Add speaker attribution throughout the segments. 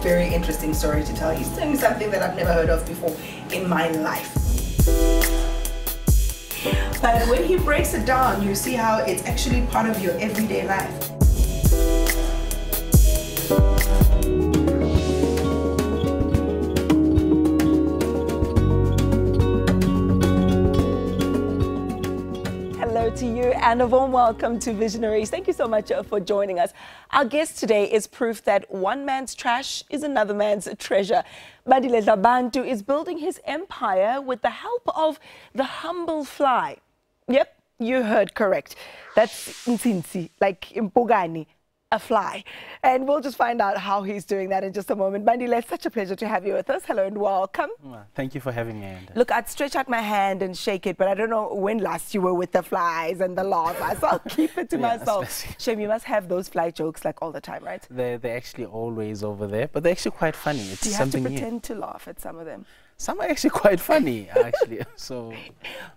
Speaker 1: very interesting story to tell. He's doing something that I've never heard of before in my life. But when he breaks it down, you see how it's actually part of your everyday life.
Speaker 2: To you and a warm welcome to Visionaries. Thank you so much for joining us. Our guest today is proof that one man's trash is another man's treasure. Bandile Dlabantu is building his empire with the help of the humble fly. Yep, you heard correct. That's Ntsinsi, like Impogani, a fly. And we'll just find out how he's doing that in just a moment. Bandile, it's such a pleasure to have you with us. Hello and welcome.
Speaker 3: Thank you for having me.
Speaker 2: Look, I'd stretch out my hand and shake it, but I don't know when last you were with the flies and the larvae, so I'll keep it to myself. Shem, you must have those fly jokes like all the time, right?
Speaker 3: They're actually always over there, but they're actually quite funny. It's
Speaker 2: Do you
Speaker 3: something
Speaker 2: have to pretend to laugh at some of them?
Speaker 3: Some are actually quite funny, actually.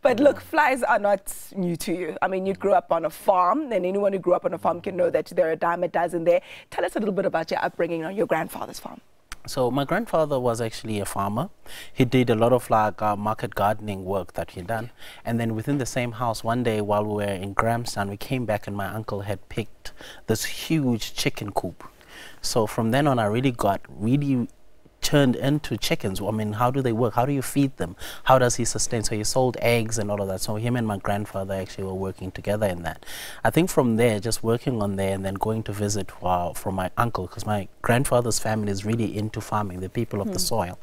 Speaker 2: But look, flies are not new to you. I mean, you grew up on a farm, and anyone who grew up on a farm can know that there are a dime a dozen there. Tell us a little bit about your upbringing on your grandfather's farm.
Speaker 3: So my grandfather was actually a farmer. He did a lot of like market gardening work that he'd done. And then within the same house, one day while we were in Grahamstown, we came back and my uncle had picked this huge chicken coop. So from then on, I really got turned into chickens. I mean, how do they work? How do you feed them? How does he sustain? So he sold eggs and all of that. So him and my grandfather actually were working together in that. I think from there, just working on there and then going to visit from my uncle, because my grandfather's family is really into farming, the people of the soil.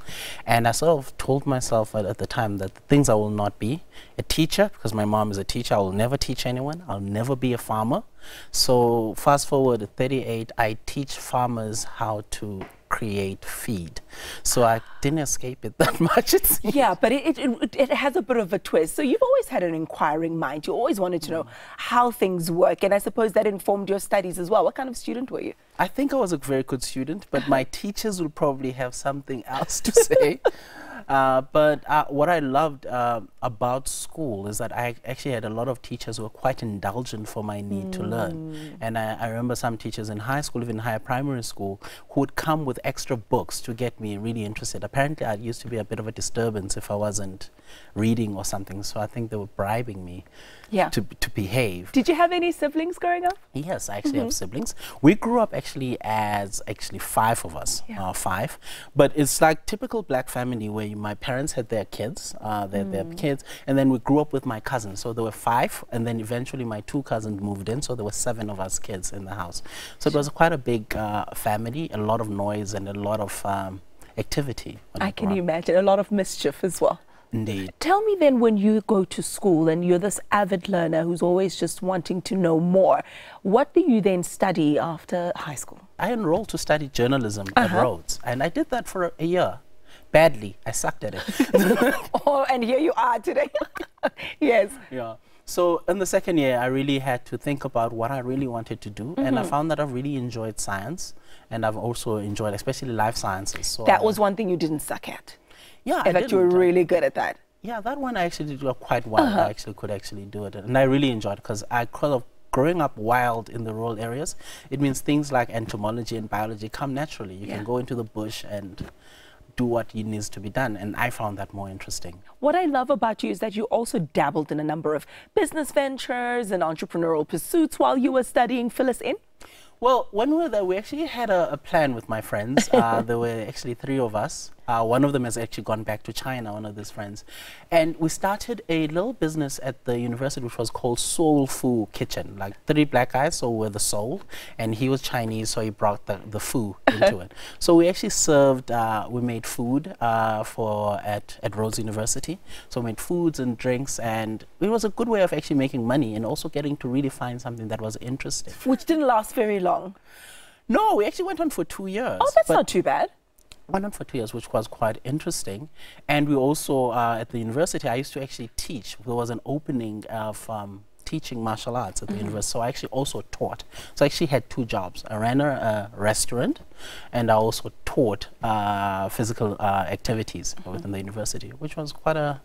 Speaker 3: And I sort of told myself at the time that the things I will not be a teacher, because my mom is a teacher. I will never teach anyone. I'll never be a farmer. So fast forward at 38, I teach farmers how to create feed. So I didn't escape it that much, it seems.
Speaker 2: Yeah, but it has a bit of a twist. So you've always had an inquiring mind. You always wanted to know how things work. And I suppose that informed your studies as well. What kind of student were you?
Speaker 3: I think I was a very good student, but my teachers will probably have something else to say. But what I loved about school is that I actually had a lot of teachers who were quite indulgent for my need to learn. And I remember some teachers in high school, even higher primary school, who would come with extra books to get me really interested. Apparently, I used to be a bit of a disturbance if I wasn't reading or something. So I think they were bribing me to behave.
Speaker 2: Did you have any siblings growing up?
Speaker 3: Yes, I actually have siblings. We grew up actually as 5 of us, 5. But it's like typical black family where my parents had their kids, their kids, and then we grew up with my cousins. So there were 5, and then eventually my 2 cousins moved in, so there were 7 of us kids in the house. So it was quite a big family, a lot of noise and a lot of activity.
Speaker 2: I can imagine, a lot of mischief as well.
Speaker 3: Indeed.
Speaker 2: Tell me then, when you go to school and you're this avid learner who's always just wanting to know more, what do you then study after high school?
Speaker 3: I enrolled to study journalism at Rhodes, and I did that for a year. Badly, I sucked at it.
Speaker 2: Oh, and here you are today. Yes.
Speaker 3: Yeah. So in the second year, I really had to think about what I really wanted to do, and I found that I really enjoyed science, and I've also enjoyed especially life sciences. So
Speaker 2: that was one thing you didn't suck at.
Speaker 3: Yeah,
Speaker 2: I thought you were really good at that.
Speaker 3: Yeah, that one I actually did quite well. I actually could do it, and I really enjoyed it because growing up wild in the rural areas, it means things like entomology and biology come naturally. You can go into the bush and do what needs to be done, and I found that more interesting.
Speaker 2: What I love about you is that you also dabbled in a number of business ventures and entrepreneurial pursuits while you were studying. Fill us in.
Speaker 3: Well, when we were there, we actually had a plan with my friends. There were actually 3 of us. One of them has actually gone back to China, one of these friends. And we started a little business at the university which was called Soul Food Kitchen. Like 3 black guys, so we're the soul. And he was Chinese, so he brought the food into it. So we actually served, we made food at Rhodes University. So we made foods and drinks, and it was a good way of actually making money and also getting to really find something that was interesting.
Speaker 2: Which didn't last very long.
Speaker 3: No, we actually went on for 2 years.
Speaker 2: Oh, that's not too bad.
Speaker 3: Went on for 2 years, which was quite interesting. And we also, at the university, I used to actually teach. There was an opening of teaching martial arts at the university, so I actually also taught. So I actually had 2 jobs. I ran a restaurant, and I also taught physical activities within the university, which was quite a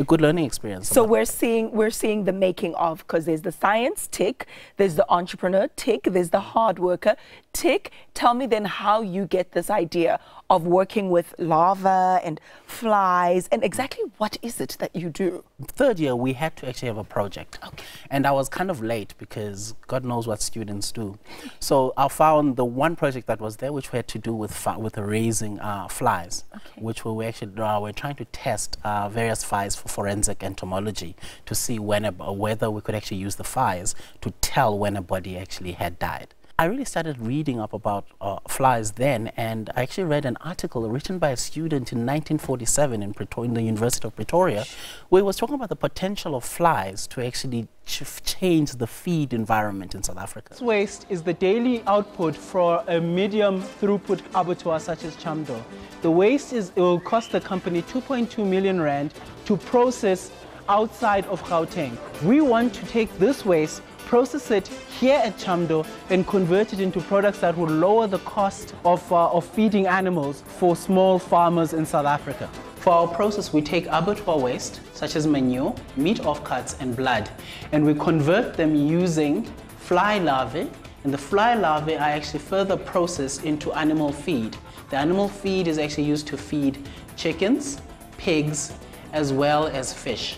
Speaker 3: good learning experience.
Speaker 2: So we're seeing the making of, because there's the science tick, there's the entrepreneur tick, there's the hard worker. tick. Tell me then how you get this idea of working with larvae and flies, and exactly what is it that you do?
Speaker 3: Third year, we had to actually have a project.
Speaker 2: Okay.
Speaker 3: And I was kind of late because God knows what students do. So I found the one project that was there, which had to do with raising flies, which we actually were trying to test various flies for forensic entomology to see whether we could actually use the flies to tell when a body actually had died. I really started reading up about flies then, and I actually read an article written by a student in 1947 in the University of Pretoria, where he was talking about the potential of flies to actually change the feed environment in South Africa.
Speaker 4: This waste is the daily output for a medium throughput abattoir such as Chamdo. The waste it will cost the company 2.2 million rand to process outside of Gauteng. We want to take this waste, process it here at Chamdo, and convert it into products that will lower the cost of feeding animals for small farmers in South Africa. For our process, we take abattoir waste, such as manure, meat offcuts, and blood, and we convert them using fly larvae, and the fly larvae are actually further processed into animal feed. The animal feed is actually used to feed chickens, pigs, as well as fish.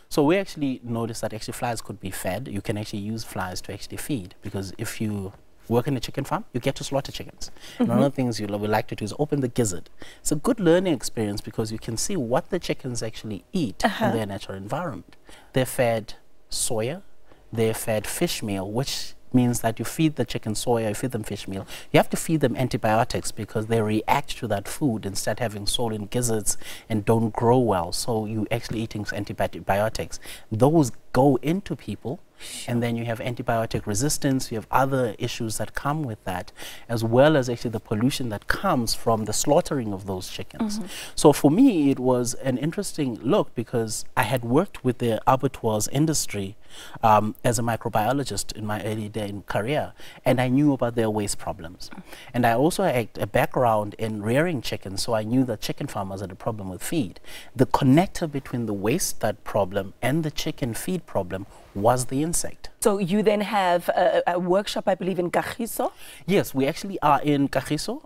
Speaker 3: So we actually noticed that actually flies could be fed. You can actually use flies to actually feed, because if you work in a chicken farm, you get to slaughter chickens. And one of the things we like to do is open the gizzard. It's a good learning experience because you can see what the chickens actually eat in their natural environment. They're fed soya, they're fed fish meal, which means that you feed the chicken soya, you feed them fish meal. You have to feed them antibiotics because they react to that food and start having swollen gizzards and don't grow well. So you actually eating antibiotics. Those go into people, and then you have antibiotic resistance, you have other issues that come with that, as well as actually the pollution that comes from the slaughtering of those chickens. So for me, it was an interesting look because I had worked with the abattoirs industry as a microbiologist in my early day in career, and I knew about their waste problems. And I also had a background in rearing chickens, so I knew that chicken farmers had a problem with feed. The connector between the waste that problem and the chicken feed problem was the insect.
Speaker 2: So you then have a workshop, I believe, in Kagiso?
Speaker 3: Yes, we actually are in Kagiso,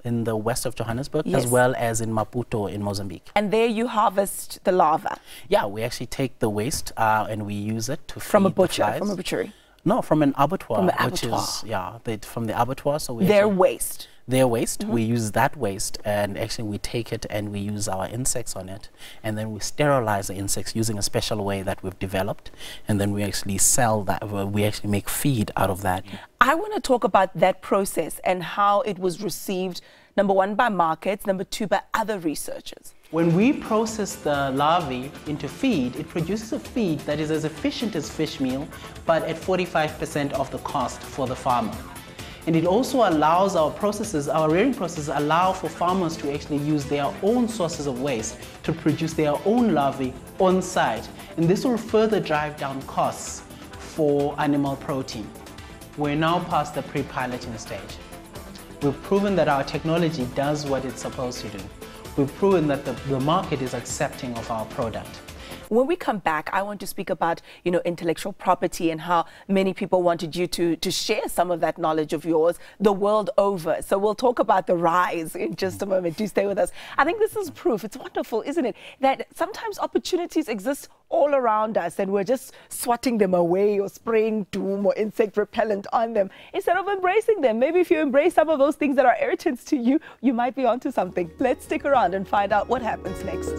Speaker 3: in the west of Johannesburg, as well as in Maputo in Mozambique.
Speaker 2: And there you harvest the larva?
Speaker 3: Yeah, we actually take the waste and we use it to feed
Speaker 2: from a butcher,
Speaker 3: the flies.
Speaker 2: from a butchery?
Speaker 3: No, from an abattoir.
Speaker 2: From the abattoir.
Speaker 3: Which is, from the abattoir. So we
Speaker 2: their waste?
Speaker 3: Their waste. We use that waste, and actually we take it and we use our insects on it, and then we sterilize the insects using a special way that we've developed, and then we actually sell that, we actually make feed out of that.
Speaker 2: I want to talk about that process and how it was received, number one, by markets, number two, by other researchers.
Speaker 4: When we process the larvae into feed, it produces a feed that is as efficient as fish meal, but at 45% of the cost for the farmer. And it also allows our rearing processes allow for farmers to actually use their own sources of waste to produce their own larvae on site. And this will further drive down costs for animal protein. We're now past the pre-piloting stage. We've proven that our technology does what it's supposed to do. We've proven that the market is accepting of our product.
Speaker 2: When we come back, I want to speak about, intellectual property and how many people wanted you to share some of that knowledge of yours the world over. So we'll talk about the rise in just a moment. Do stay with us. I think this is proof. It's wonderful, isn't it? That sometimes opportunities exist all around us and we're just swatting them away or spraying doom or insect repellent on them instead of embracing them. Maybe if you embrace some of those things that are irritants to you, you might be onto something. Let's stick around and find out what happens next.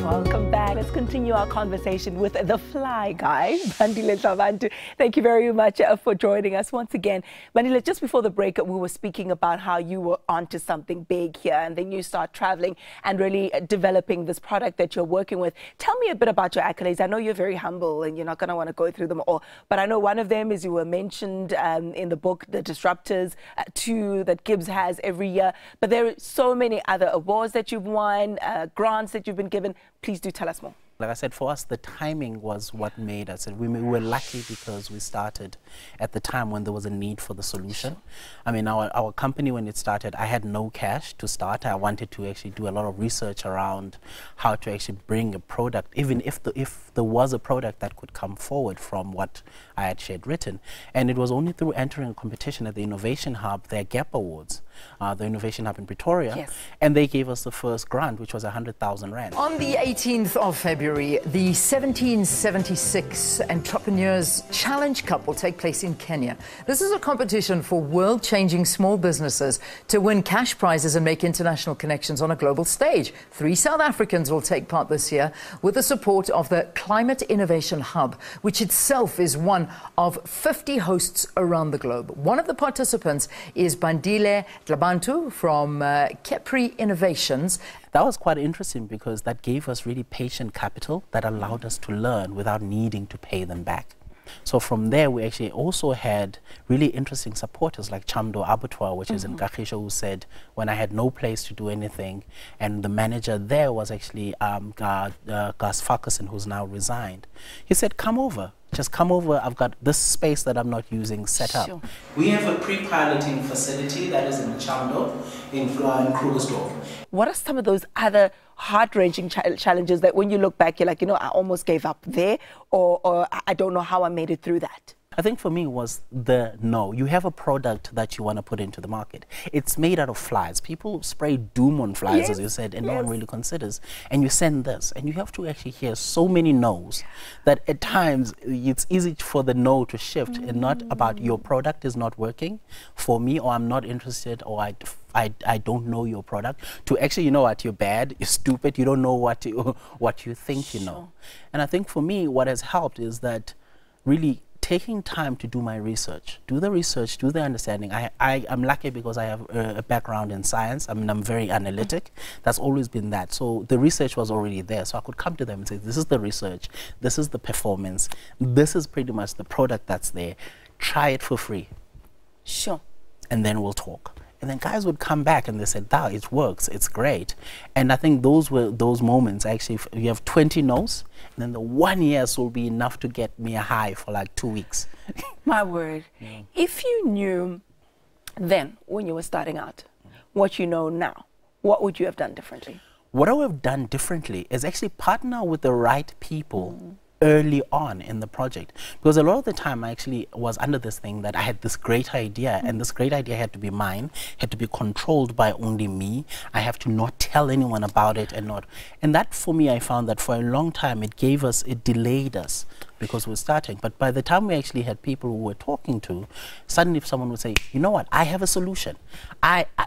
Speaker 2: Welcome back. Let's continue our conversation with the fly guy, Bandile Dlabantu. Thank you very much for joining us once again. Bandile, just before the break, we were speaking about how you were onto something big here, and then you start traveling and really developing this product that you're working with. Tell me a bit about your accolades. I know you're very humble and you're not going to want to go through them all, but I know one of them is you were mentioned in the book, The Disruptors 2 that Gibbs has every year. But there are so many other awards that you've won, grants that you've been given. Please do tell us more.
Speaker 3: Like I said, for us, the timing was what made us. And we were lucky because we started at the time when there was a need for the solution. I mean, our company, when it started, I had no cash to start. I wanted to actually do a lot of research around how to actually bring a product, even if there was a product that could come forward from what I had written. And it was only through entering a competition at the Innovation Hub, their GAP Awards, the Innovation Hub in Pretoria,
Speaker 2: yes.
Speaker 3: and they gave us the first grant, which was 100,000 Rand.
Speaker 5: On the 18th of February, the 1776 Entrepreneurs Challenge Cup will take place in Kenya. This is a competition for world-changing small businesses to win cash prizes and make international connections on a global stage. 3 South Africans will take part this year with the support of the Climate Innovation Hub, which itself is one of 50 hosts around the globe. One of the participants is Bandile Dlabantu from Kepri Innovations.
Speaker 3: That was quite interesting because that gave us really patient capital that allowed us to learn without needing to pay them back. So from there, we actually also had really interesting supporters like Chamdo Abattoir, which is in Kagisho, who said, when I had no place to do anything, and the manager there was actually Gus Farquharson, who's now resigned. He said, come over. Just come over. I've got this space that I'm not using set up. We have a pre-piloting facility that is in Chamdo, in Krugersdorp.
Speaker 2: What are some of those other heart-wrenching challenges that when you look back, you're like, you know, I almost gave up there, or I don't know how I made it through that?
Speaker 3: I think for me was no. You have a product that you want to put into the market. It's made out of flies. People spray doom on flies,
Speaker 2: yes,
Speaker 3: as you said, and
Speaker 2: yes.
Speaker 3: no one really considers. And you send this, and you have to actually hear so many no's that at times it's easy for the no to shift and not about your product is not working for me, or I'm not interested, or I don't know your product, to actually, you know what, you're bad, you're stupid, you don't know what you think you know. And I think for me, what has helped is that really taking time to do my research, do the understanding. I'm lucky because I have a background in science. I mean, I'm very analytic. That's always been that. So the research was already there. So I could come to them and say, this is the research, this is the performance, this is pretty much the product that's there. Try it for free.
Speaker 2: Sure.
Speaker 3: And then we'll talk. And then guys would come back and they said, "Wow, it works, it's great." And I think those were those moments. Actually, you have 20 no's, and then the 1 yes will be enough to get me a high for like 2 weeks.
Speaker 2: My word. Yeah. If you knew then, when you were starting out, what you know now, what would you have done differently?
Speaker 3: What I would have done differently is actually partner with the right people early on in the project, because a lot of the time I actually was under this thing that I had this great idea, and this great idea had to be mine, had to be controlled by only me. I have to not tell anyone about it, and that for me, I found that for a long time it delayed us because we're starting. But by the time we actually had people who we're talking to, suddenly if someone would say, you know what, I have a solution.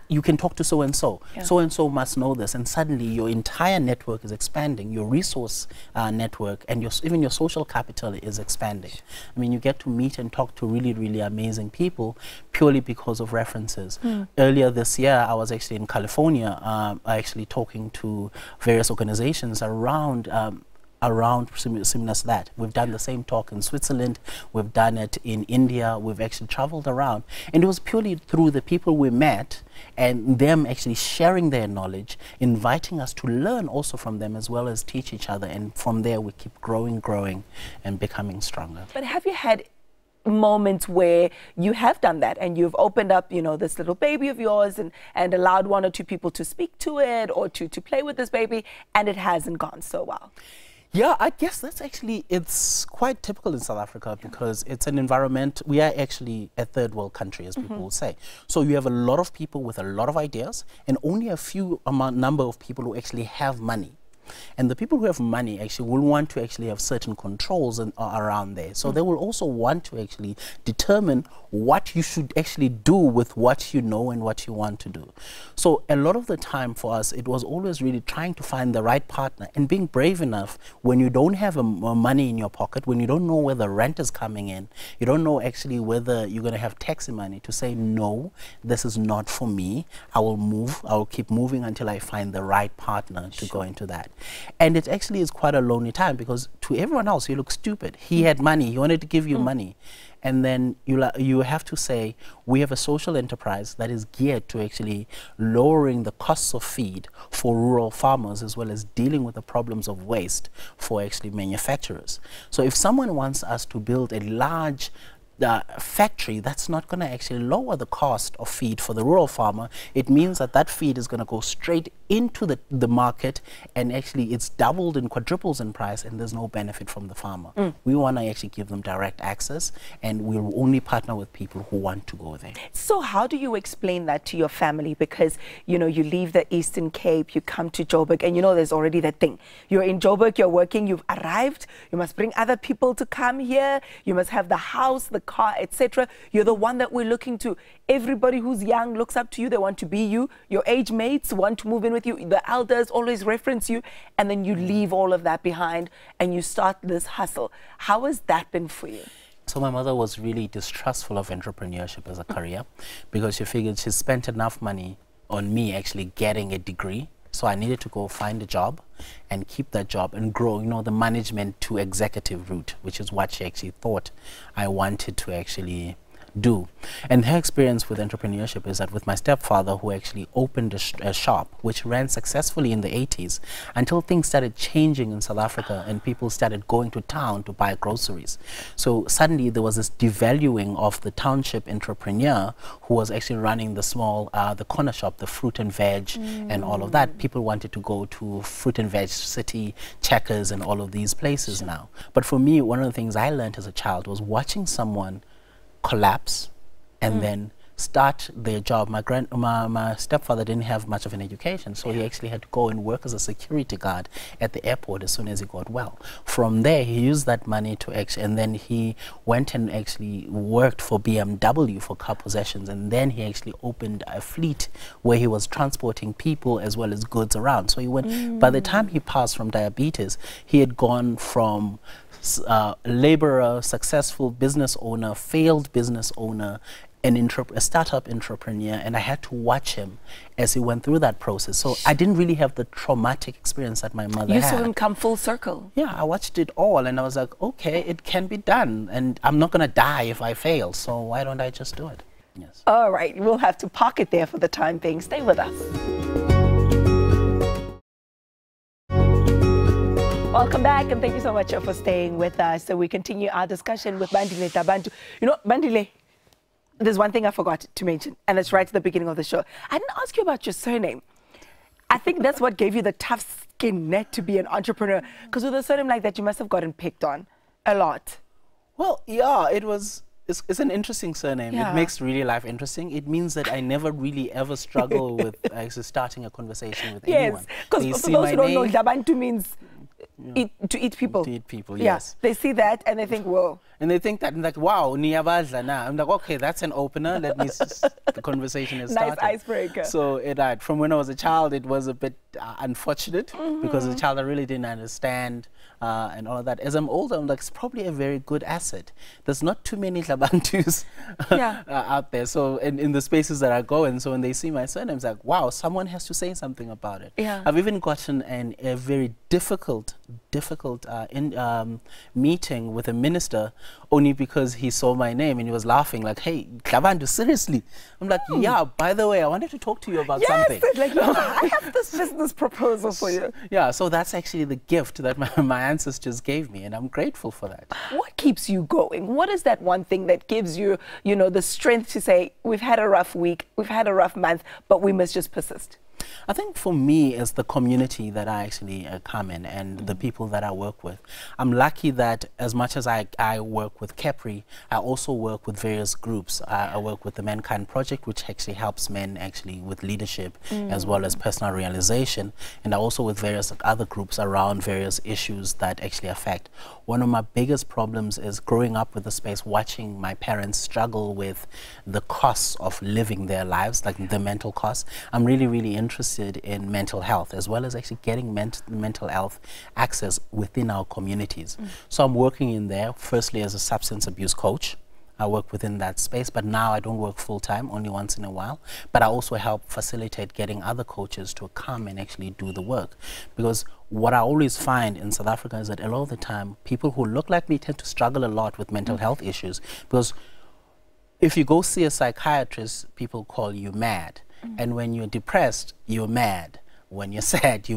Speaker 3: You can talk to so-and-so. Yeah. So-and-so must know this. And suddenly your entire network is expanding, your resource network, and even your social capital is expanding. I mean, you get to meet and talk to really, really amazing people purely because of references. Earlier this year, I was actually in California, actually talking to various organizations around similar to that. We've done the same talk in Switzerland, we've done it in India, we've actually traveled around. And it was purely through the people we met and them actually sharing their knowledge, inviting us to learn also from them as well as teach each other. And from there we keep growing and becoming stronger.
Speaker 2: But have you had moments where you have done that and you've opened up, you know, this little baby of yours and allowed 1 or 2 people to speak to it or to play with this baby, and it hasn't gone so well?
Speaker 3: Yeah, I guess that's actually, it's quite typical in South Africa because it's an environment, we are actually a third world country, as people will say. So you have a lot of people with a lot of ideas and only a few number of people who actually have money. And the people who have money actually will want to actually have certain controls around there. So they will also want to actually determine what you should actually do with what you know and what you want to do. So a lot of the time for us, it was always really trying to find the right partner and being brave enough when you don't have money in your pocket, when you don't know where the rent is coming in, you don't know actually whether you're going to have taxi money, to say, no, this is not for me. I will keep moving until I find the right partner to go into that. And it actually is quite a lonely time because to everyone else, you look stupid. He had money, he wanted to give you money. And then you have to say, we have a social enterprise that is geared to actually lowering the costs of feed for rural farmers, as well as dealing with the problems of waste for actually manufacturers. So if someone wants us to build a large factory, that's not going to actually lower the cost of feed for the rural farmer. It means that that feed is going to go straight into the market, and actually it's doubled and quadruples in price, and there's no benefit from the farmer. We want to actually give them direct access, and we'll only partner with people who want to go there.
Speaker 2: So how do you explain that to your family? Because, you know, you leave the Eastern Cape, you come to Joburg, and you know there's already that thing. You're in Joburg, you're working, you've arrived, you must bring other people to come here, you must have the house, the car, etc. You're the one that we're looking to. Everybody who's young looks up to you, they want to be you. Your age mates want to move in with you. The elders always reference you, and then you leave all of that behind and you start this hustle. How has that been for you?
Speaker 3: So my mother was really distrustful of entrepreneurship as a career, because she figured she spent enough money on me actually getting a degree. So I needed to go find a job and keep that job and grow, you know, the management to executive route, which is what she actually thought I wanted to actually do. And her experience with entrepreneurship is that with my stepfather, who actually opened a shop which ran successfully in the 80s until things started changing in South Africa and people started going to town to buy groceries. So suddenly there was this devaluing of the township entrepreneur who was actually running the small, the corner shop, the fruit and veg and all of that. People wanted to go to Fruit and Veg City, Checkers and all of these places now. But for me, one of the things I learned as a child was watching someone collapse and then start their job. My stepfather didn't have much of an education, so he actually had to go and work as a security guard at the airport as soon as he got well. From there, he used that money to actually, and then he went and actually worked for BMW for car possessions, and then he actually opened a fleet where he was transporting people as well as goods around. So he went, by the time he passed from diabetes, he had gone from laborer, successful business owner, failed business owner, a startup entrepreneur, and I had to watch him as he went through that process. So I didn't really have the traumatic experience that my mother had.
Speaker 2: You saw him come full circle.
Speaker 3: Yeah, I watched it all, and I was like, okay, it can be done, and I'm not going to die if I fail, so why don't I just do it? Yes.
Speaker 2: All right, we'll have to park it there for the time being. Stay with us. Welcome back, and thank you so much for staying with us. So we continue our discussion with Bandile Dlabantu. You know, Bandile, there's one thing I forgot to mention, and it's right at the beginning of the show. I didn't ask you about your surname. I think that's what gave you the tough skin net to be an entrepreneur, because with a surname like that, you must have gotten picked on a lot.
Speaker 3: Well, yeah, it's an interesting surname. Yeah. It makes really life interesting. It means that I never really ever struggle with actually starting a conversation with anyone.
Speaker 2: Yes, because for those who don't know, Dlabantu means to eat people.
Speaker 3: To eat people,
Speaker 2: yeah.
Speaker 3: Yes.
Speaker 2: They see that and they think, whoa.
Speaker 3: And they think that, like, wow, niyabadla na. I'm like, okay, that's an opener. Let me, the conversation is started.
Speaker 2: Nice icebreaker.
Speaker 3: So from when I was a child, it was a bit unfortunate because as a child I really didn't understand and all of that. As I'm older, I'm like, it's probably a very good asset. There's not too many Dlabantus out there. So in the spaces that I go in, so when they see my surname, it's like, wow, someone has to say something about it.
Speaker 2: Yeah.
Speaker 3: I've even gotten a very difficult meeting with a minister only because he saw my name and he was laughing like, hey, Dlabantu, seriously? I'm like, yeah, by the way, I wanted to talk to you about something.
Speaker 2: Yes, like, I have this business proposal for you.
Speaker 3: Yeah, so that's actually the gift that my ancestors gave me, and I'm grateful for that.
Speaker 2: What keeps you going? What is that one thing that gives you, you know, the strength to say, we've had a rough week, we've had a rough month, but we must just persist?
Speaker 3: I think for me, it's the community that I actually come in and the people that I work with. I'm lucky that as much as I work with Capri, I also work with various groups. I work with the Mankind Project, which actually helps men actually with leadership as well as personal realization. And I also with various other groups around various issues that actually affect. One of my biggest problems is growing up with the space, watching my parents struggle with the costs of living their lives, like the mental costs. I'm really, really interested in mental health as well as actually getting mental health access within our communities. So I'm working in there firstly as a substance abuse coach. I work within that space, but now I don't work full-time, only once in a while. But I also help facilitate getting other coaches to come and actually do the work. Because what I always find in South Africa is that a lot of the time, people who look like me tend to struggle a lot with mental health issues. Because if you go see a psychiatrist, people call you mad. And when you're depressed, you're mad. When you're sad,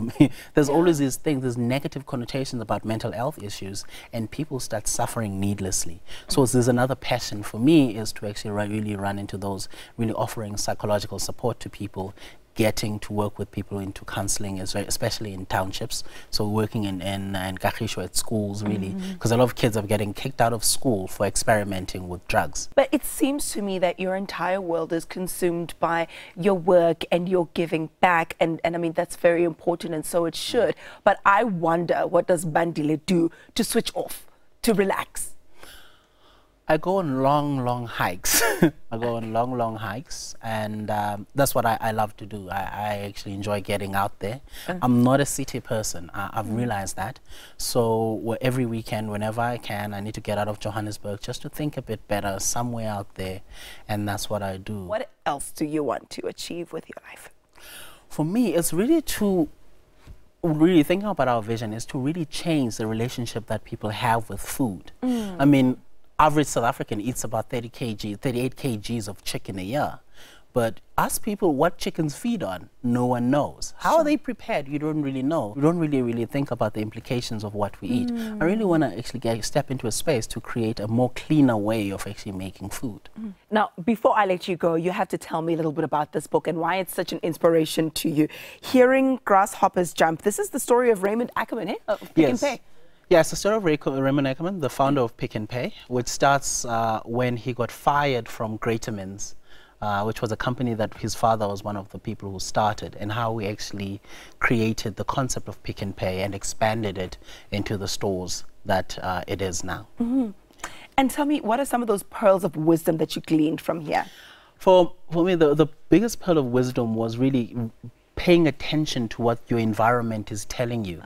Speaker 3: there's always these things, there's negative connotations about mental health issues, and people start suffering needlessly. So there's another passion for me is to actually really run into those, really offering psychological support to people, getting to work with people into counseling, especially in townships. So working in Kagisho at schools, really, because a lot of kids are getting kicked out of school for experimenting with drugs.
Speaker 2: But it seems to me that your entire world is consumed by your work and your giving back. And I mean, that's very important, and so it should. But I wonder, what does Bandile do to switch off, to relax?
Speaker 3: I go on long hikes. I go on long hikes, and that's what I love to do. I actually enjoy getting out there. I'm not a city person. I've realized that. So every weekend, whenever I can, I need to get out of Johannesburg just to think a bit better, somewhere out there, and that's what I do.
Speaker 2: What else do you want to achieve with your life?
Speaker 3: For me, it's really to thinking about our vision is to really change the relationship that people have with food. I mean, average South African eats about 38 kgs of chicken a year. But ask people what chickens feed on, no one knows. How are they prepared? You don't really know. You don't really think about the implications of what we eat. I really want to actually step into a space to create a more cleaner way of actually making food.
Speaker 2: Now, before I let you go, you have to tell me a little bit about this book and why it's such an inspiration to you. Hearing Grasshoppers Jump. This is the story of Raymond Ackerman, eh? Of Pick and Pay.
Speaker 3: Yeah, it's the story of Raymond Ackerman, the founder of Pick and Pay, which starts when he got fired from Greatermans, which was a company that his father was one of the people who started, and how we actually created the concept of Pick and Pay and expanded it into the stores that it is now.
Speaker 2: And tell me, what are some of those pearls of wisdom that you gleaned from here?
Speaker 3: For me, the biggest pearl of wisdom was really paying attention to what your environment is telling you.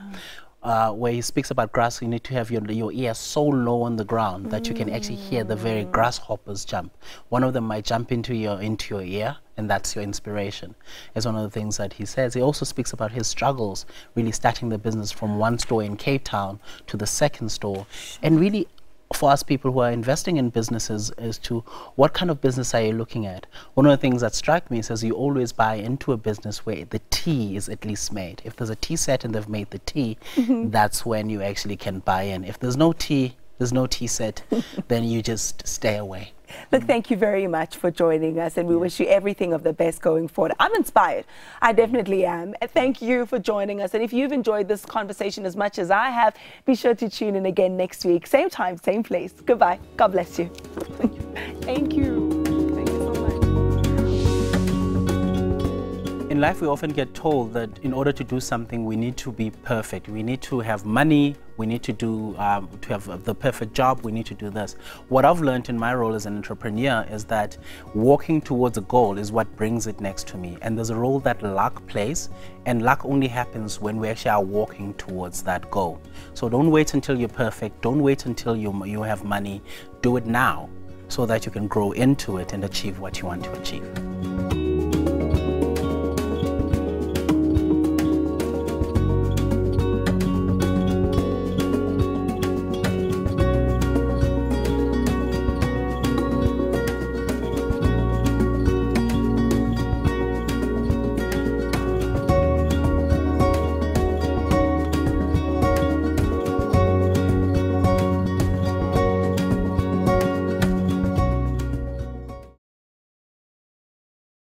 Speaker 3: Where he speaks about grass, you need to have your ear so low on the ground that you can actually hear the very grasshoppers jump. One of them might jump into your ear, and that's your inspiration. It's one of the things that he says. He also speaks about his struggles, really starting the business from one store in Cape Town to the second store, and really for us people who are investing in businesses as to what kind of business are you looking at. One of the things that struck me is you always buy into a business where the tea is at least made. If there's a tea set and they've made the tea, that's when you actually can buy in. If there's no tea set, then you just stay away.
Speaker 2: Look, thank you very much for joining us, and we wish you everything of the best going forward. I'm inspired. I definitely am. Thank you for joining us. And if you've enjoyed this conversation as much as I have, be sure to tune in again next week. Same time, same place. Goodbye. God bless you. Thank you. Thank you so much.
Speaker 3: In life, we often get told that in order to do something, we need to be perfect. We need to have money. We need to have the perfect job. We need to do this. What I've learned in my role as an entrepreneur is that walking towards a goal is what brings it next to me. And there's a role that luck plays, and luck only happens when we actually are walking towards that goal. So don't wait until you're perfect. Don't wait until you have money. Do it now so that you can grow into it and achieve what you want to achieve.